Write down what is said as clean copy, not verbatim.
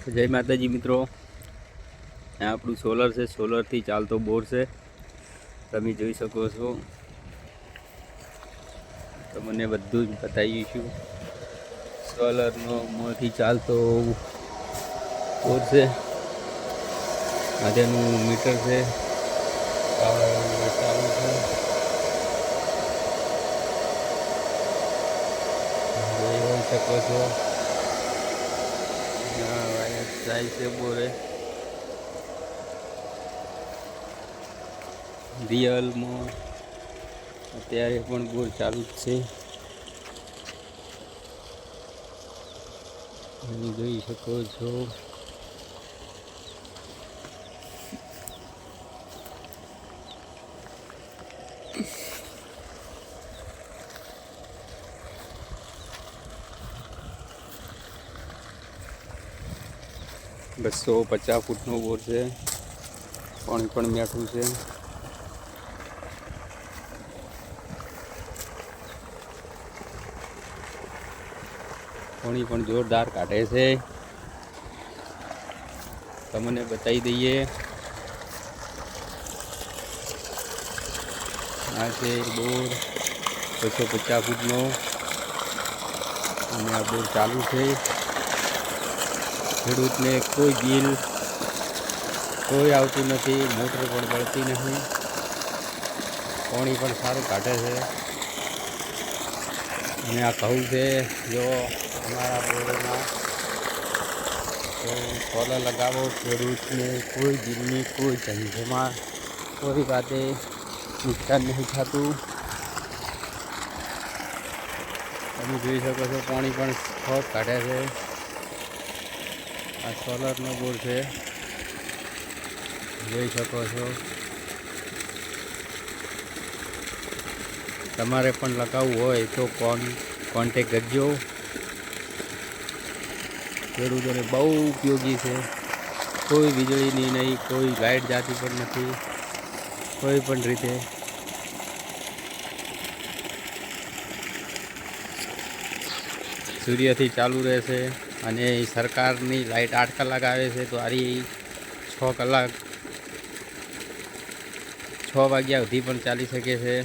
જય માતાજી મિત્રો, આ આપણું સોલર છે. સોલરથી ચાલતો બોર છે, તમે જોઈ શકો છો. તમને બધું જ બતાવીશું. સોલરનો માંથી ચાલતો બોર છે. આનું મીટર છે, ચાલુ છે. જોઈ શકો છો. જાય છે બોરે. રિયલમાં અત્યારે પણ બોર ચાલુ જ છે. જોઈ શકો છો. બસો 50 ફૂટનો બોર છે. પાણી પણ મીઠું છે. પાણી પણ જોરદાર કાઢે છે. તમને બતાવી દઈએ. આ છે બોર 250 ફૂટનો અને આ બોર ચાલુ છે. ખેડૂતને કોઈ બિલ કોઈ આવતું નથી, મોટર પણ બળતી નથી, પાણી પણ સારું કાઢે છે. અને આ ઘઉં છે. જો અમારા બોરમાં તો સોલર લગાવો, ખેડૂતને કોઈ બિલની કોઈ ઝંઝમાં કોઈ વાતે નુકસાન નહીં થતું. તમે જોઈ શકો છો, પાણી પણ ખૂબ કાઢે છે. આ સોલરનો બોર છે, જોઈ શકો છો. તમારે પણ લગાવવું હોય તો કોન્ટેક કરજો. ખેડૂતોને બહુ ઉપયોગી છે. કોઈ વીજળીની નહીં, કોઈ લાઇટ જાતી પણ નથી, કોઈ પણ રીતે. સૂર્યથી ચાલુ રહેશે અને સરકારની લાઇટ 8 કલાક આવે છે, તો આરી 6 કલાક 6 વાગ્યા સુધી પણ ચાલી શકે છે.